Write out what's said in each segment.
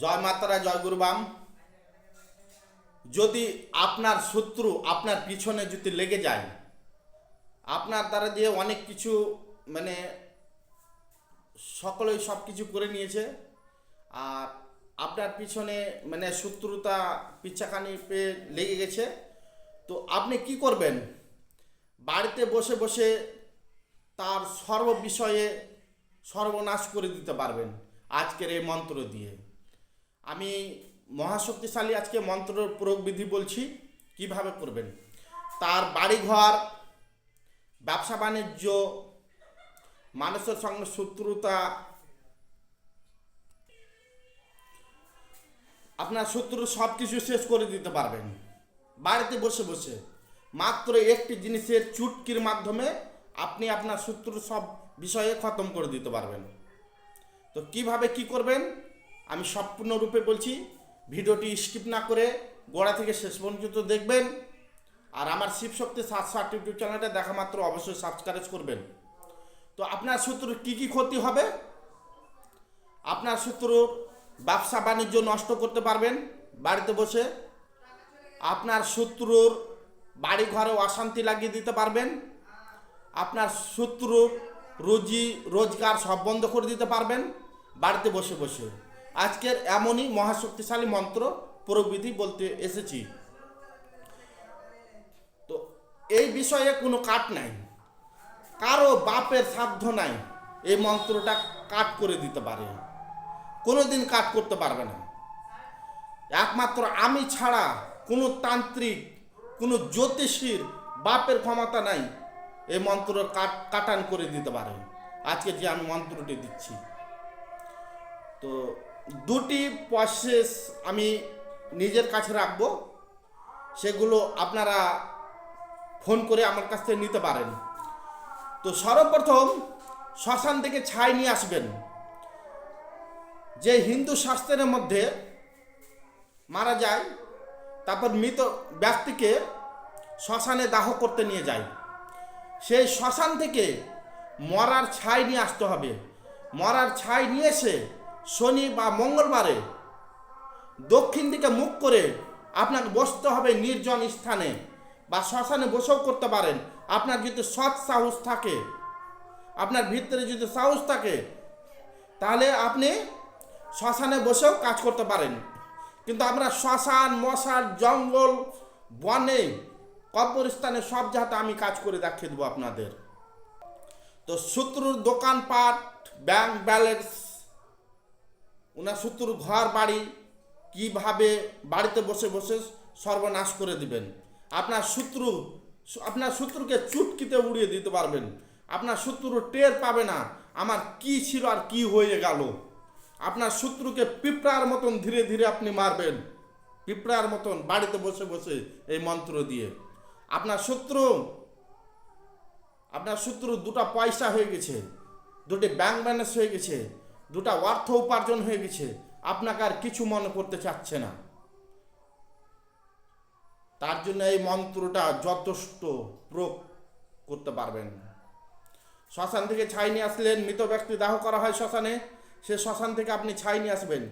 জয় মাতারা, জয় গুরুবাম। যদি আপনার শত্রু আপনার পিছনে যদি লেগে যায়, আপনার দ্বারা দিয়ে অনেক কিছু মানে সকলেই সব কিছু করে নিয়েছে, আর আপনার পিছনে মানে শত্রুতা পিছাখানি পেয়ে লেগে গেছে, তো আপনি কি করবেন? বাড়িতে বসে বসে তার সর্ব বিষয়ে সর্বনাশ করে দিতে পারবেন আজকের এই মন্ত্র দিয়ে। আমি মহাশক্তিশালী আজকে মন্ত্রের প্রয়োগ বিধি বলছি কিভাবে করবেন। তার বাড়িঘর, ব্যবসা বাণিজ্য, মানুষের সঙ্গে শত্রুতা, আপনার শত্রু সব কিছু শেষ করে দিতে পারবেন বাড়িতে বসে বসে। মাত্র একটি জিনিসের চুটকির মাধ্যমে আপনি আপনার শত্রুর সব বিষয়ে খতম করে দিতে পারবেন। তো কিভাবে কি করবেন আমি সম্পূর্ণরূপে বলছি, ভিডিওটি স্কিপ না করে গোড়া থেকে শেষ পর্যন্ত দেখবেন। আর আমার শিবশক্তি 760 ইউটিউব চ্যানেলটা দেখা মাত্র অবশ্যই সাবস্ক্রাইব করবেন। তো আপনার শত্রুর কি কি ক্ষতি হবে? আপনার শত্রুর ব্যবসা বাণিজ্য নষ্ট করতে পারবেন বাড়িতে বসে। আপনার শত্রুর বাড়ি ঘরে অশান্তি লাগিয়ে দিতে পারবেন। আপনার শত্রুর রুজি রোজগার সব বন্ধ করে দিতে পারবেন বাড়িতে বসে বসে। আজকের এমনই মহাশক্তিশালী মন্ত্র প্রবিধি বলতে এসেছি। তো এই বিষয়ে কোনো কাট নাই, কারো বাপের সাধ্য নাই এই মন্ত্রটা কাট করে দিতে পারে, কোনোদিন কাট করতে পারবে না। একমাত্র আমি ছাড়া কোনো তান্ত্রিক, কোনো জ্যোতিষীর বাপের ক্ষমতা নাই এই মন্ত্র কাটান করে দিতে পারে আজকে যে আমি মন্ত্রটি দিচ্ছি। তো দুটি প্রসেস আমি নিজের কাছে রাখবো, সেগুলো আপনারা ফোন করে আমার কাছ থেকে নিতে পারেন। তো সর্বপ্রথম শ্মশান থেকে ছাই নিয়ে আসবেন। যে হিন্দু শাস্ত্রের মধ্যে মারা যায়, তারপর মৃত ব্যক্তিকে শ্মশানে দাহ করতে নিয়ে যায়, সেই শ্মশান থেকে মরার ছাই নিয়ে আসতে হবে। মরার ছাই নিয়ে এসে শনি বা মঙ্গলবারে দক্ষিণ দিকে মুখ করে আপনাকে বসতে হবে নির্জন স্থানে, বা শ্মশানে বসেও করতে পারেন। আপনার যদি সৎ সাহস থাকে, আপনার ভিতরে যদি সাহস থাকে, তাহলে আপনি শ্মশানে বসেও কাজ করতে পারেন। কিন্তু আমরা শ্মশান, মশান, জঙ্গল, বনে, কবরস্থানে সব জায়গাতে আমি কাজ করে দেখিয়ে দেবো আপনাদের। তো শত্রুর দোকানপাট, ব্যাংক ব্যালেন্স, ওনার শত্রুর ঘর বাড়ি কিভাবে বাড়িতে বসে বসে সর্বনাশ করে দিবেন। আপনার শত্রুকে চুটকিতে উড়িয়ে দিতে পারবেন। আপনার শত্রু টের পাবে না আমার কি ছিল আর কি হয়ে গেল। আপনার শত্রুকে পিঁপড়ার মতন ধীরে ধীরে আপনি মারবেন, পিঁপড়ার মতন বাড়িতে বসে বসে এই মন্ত্র দিয়ে। আপনার শত্রু দুটা পয়সা হয়ে গেছে, দুটি ব্যাংক ব্যালেন্স হয়ে গেছে, দুটা অর্থ উপার্জন হয়ে গেছে, আপনাকে আর কিছু মনে করতে চাচ্ছে না। তার জন্য এই মন্ত্রটা যথেষ্ট প্রয়োগ করতে পারবেন। শ্মশান থেকে ছাই নিয়ে আসলেন, মৃত ব্যক্তি দাহ করা হয় শ্মশানে, সে শ্মশান থেকে আপনি ছাই নিয়ে আসবেন।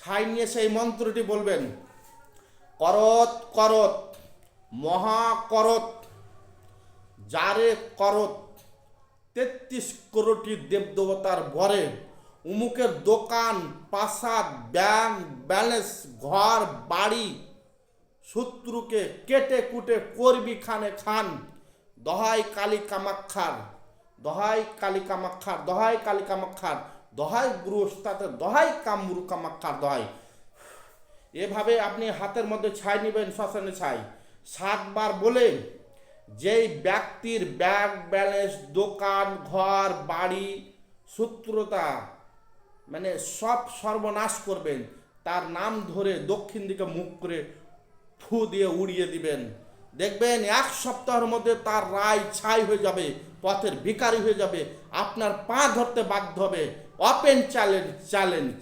ছাই নিয়ে সেই মন্ত্রটি বলবেন, করত করত মহাকরত যারে করত 33 কোটি দেবদেবতার ভরে, উমুকের দোকান, প্রাসাদ, ব্যাংক ব্যালেন্স, ঘর বাড়ি, শত্রুকে কেটে কুটে করবি খানে খান। দহাই কালী কামাক্ষার, দহাই কালী কামাক্ষার, দহাই কালী কামাক্ষার, দহাই গুরুস্তাতে, দহাই কামরু কামাক্ষার দহাই। এভাবে আপনি হাতের মধ্যে ছাই নেবেন, শ্মশানে ছাই 7 বার বলে যেই ব্যক্তির ব্যাংক ব্যালেন্স, দোকান, ঘর বাড়ি, শত্রুতা মানে সব সর্বনাশ করবেন, তার নাম ধরে দক্ষিণ দিকে মুখ করে ফু দিয়ে উড়িয়ে দিবেন। দেখবেন 1 সপ্তাহের মধ্যে তার রায় ছাই হয়ে যাবে, পথের ভিখারি হয়ে যাবে, আপনার পা ধরতে বাধ্য হবে। Open challenge.